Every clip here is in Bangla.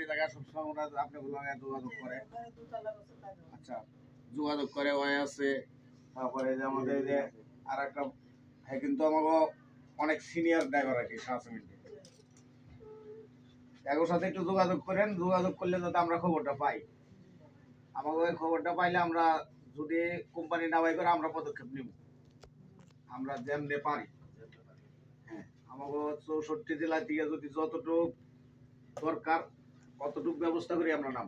জায়গায় সবসময় ওরা আপনাগুলো যোগাযোগ করে। আচ্ছা, যোগাযোগ করে ওই আছে। তারপরে যে আমাদের যে আর একটা হ্যাঁ, কিন্তু আমাকে অনেক সিনিয়র ড্রাইভার আর কি সাহসিমিন্টে এগোর সাথে একটু যোগাযোগ করেন। যোগাযোগ করলে যাতে আমরা খবরটা পাই। আমাকে ওই খবরটা পাইলে আমরা যদি কোম্পানি না বাই করে আমরা পদক্ষেপ নিব, আমরা যেমনে পারি। হ্যাঁ, আমাকে 64 জেলা থেকে যদি যতটুকু দরকার অতটুকু ব্যবস্থা করি আমরা নাম।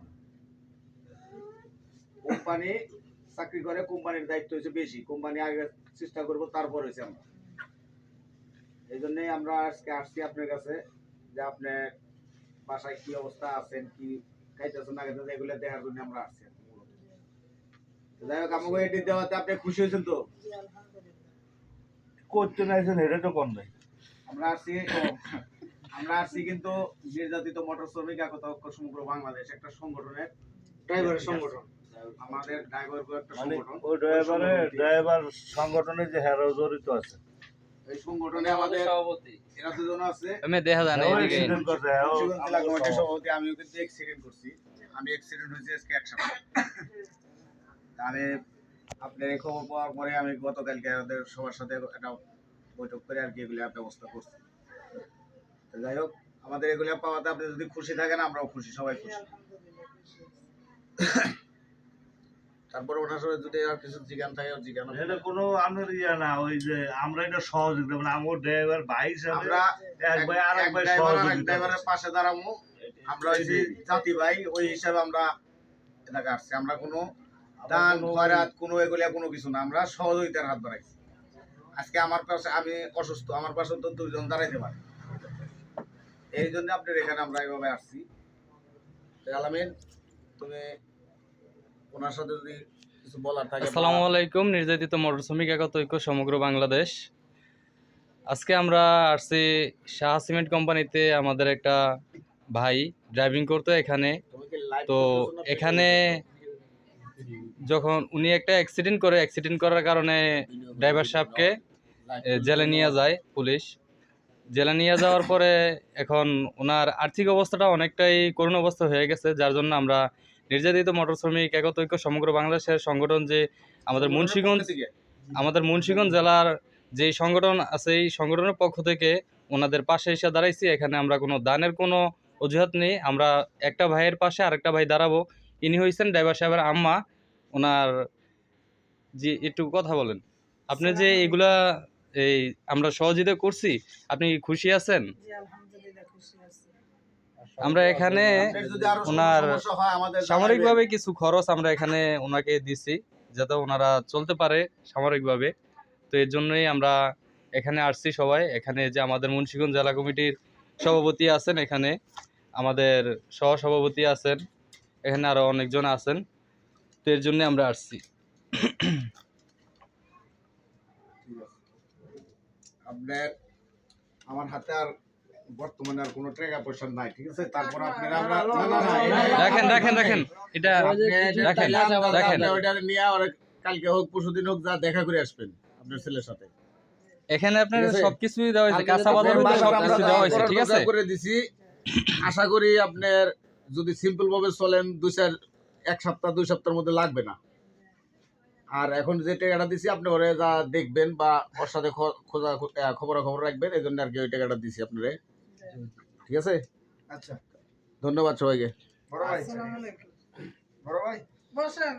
কোম্পানি চাকরি করে, কোম্পানির দায়িত্ব হচ্ছে বেশি, কোম্পানি আগে চেষ্টা করবো, তারপর হয়েছে আমরা। এই জন্যই আমরা আজকে আসছি আপনার কাছে যে আপনি বাসায় কি অবস্থা আছেন, কি খাইতেছেন না খাইতেছেন, এগুলো দেখার জন্য আমরা আসছি। যাই হোক, আমাকে এটি দেওয়াতে আপনি খুশি হয়েছেন তো? করতে নাইছেন এটা তো কোন নাই। আমরা আসছি কিন্তু নির্যাতিত মোটর শ্রমিক একতা ঐক্য সমগ্র বাংলাদেশ একটা সংগঠনের ড্রাইভারের সংগঠন। আমাদের ড্রাইভার একটা মানে সংগঠন। ওই ড্রাইভার সংগঠনে যে হেরা জড়িত আছে, এই সংগঠনে আমাদের সভাপতি এরা দুজন আছে। আমি দেখা যায় না ও এদিকে অ্যাক্সিডেন্ট করছে, ও মুন্সিগঞ্জ জেলা কমিটির সভাপতি। আমিও কিন্তু অ্যাক্সিডেন্ট করছি। আমি অ্যাক্সিডেন্ট হয়েছে আজকে 1 সপ্তাহ। আমি আপনার এই খবর পাওয়ার পরে আমি গতকালকে আমাদের সবার সাথে একটা বৈঠক করে আর কি এগুলো ব্যবস্থা করছি। তো যাই হোক, আমাদের এগুলো পাওয়াতে আপনি যদি খুশি থাকেন আমরাও খুশি, সবাই খুশি। তারপরে ওনার সাথে যদি আর কিছু জিজ্ঞান থাকে জিজ্ঞান। এটা কোনো আমের ইয়া না, ওই যে আমরা এটা সহযোগিতা মানে আমার ড্রাইভার ভাই হিসাবে আমরা এক ভাই আর এক ভাই ড্রাইভারের সহযোগিতা পাশে দাঁড়াবো। আমরা ওই যে জাতি ভাই ওই হিসাবে আমরা এলাকা আসছি। আমরা কোনো দান খয়রাত কোনো এগুলা কোনো কিছু না, আমরা সহযোগিতার হাত বাড়াইছি। আজকে আমার পাশে আমি অসুস্থ, আমার পাশে তো 2 জন দাঁড়াইতে পারে, এই জন্য আপনার এখানে আমরা এইভাবে আসছি। আলামিন, তুমি ওনার সাথে যদি কিছু বলার থাকে। আসসালামু আলাইকুম। নির্যাতিত মোটর শ্রমিক একতা ঐক্য সমগ্র বাংলাদেশ। আজকে আমরা আসছি শাহ সিমেন্ট কোম্পানিতে। আমাদের একটা ভাই ড্রাইভিং করতো এখানে। তো এখানে যখন উনি একটা অ্যাক্সিডেন্ট করে, অ্যাক্সিডেন্ট করার কারণে ড্রাইভার সাহেবকে জেলে নিয়ে যায় পুলিশ। জেলে নিয়ে যাওয়ার পরে এখন ওনার আর্থিক অবস্থাটা অনেকটাই করুণ অবস্থা হয়ে গেছে, যার জন্য আমরা নির্যাতিত মোটর শ্রমিক একতা ঐক্য সমগ্র বাংলাদেশের সংগঠন যে আমাদের মুন্সিগঞ্জ জেলার যে সংগঠন আছে, এই সংগঠনের পক্ষ থেকে ওনাদের পাশে এসে দাঁড়াইছি। এখানে আমরা কোনো দানের কোনো অজুহাত নেই, আমরা একটা ভাইয়ের পাশে আরেকটা ভাই দাঁড়াবো। ইনি হয়েছেন ড্রাইভার সাহেবের আম্মা। ওনার যে একটু কথা বলেন, আপনি যে এগুলা এই আমরা সহযোগিতা করছি, আপনি খুশি আছেন? আমরা এখানে ওনার সামরিকভাবে কিছু খরচ আমরা এখানে ওনাকে দিছি যাতে ওনারা চলতে পারে সামরিকভাবে। তো এর জন্যই আমরা এখানে আসছি সবাই। এখানে যে আমাদের মুন্সিগঞ্জ জেলা কমিটির সভাপতি আছেন, এখানে আমাদের সহসভাপতি আছেন, এখানে আরো অনেকজন আছেন। তো এর জন্য আমরা আসছি। আপনার আমার হাতে আর বর্তমানে আর কোনো টাকা পয়সা নাই, ঠিক আছে? তারপর আপনারা আমরা দেখেন এটা দেখেন ওইটা নিয়ে আর কালকে হোক পরশুদিন হোক যা দেখা করে আসবেন আপনার ছেলের সাথে। এখানে আপনার সবকিছুই দেওয়া হয়েছে, কাঁচা বাজার হইতে সবকিছু দেওয়া হয়েছে, ঠিক আছে? করে দিছি। আশা করি আপনার যদি সিম্পল ভাবে চলেন 1 সপ্তাহ 2 সপ্তাহের মধ্যে লাগবে না। আর এখন যে টাকাটা দিছি আপনি ওরে যা দেখবেন বা ওর সাথে খবর রাখবেন, এই জন্য আর কি ওই টাকাটা দিছি আপনারে, ঠিক আছে? আচ্ছা, ধন্যবাদ সবাইকে। বড় ভাই বসেন।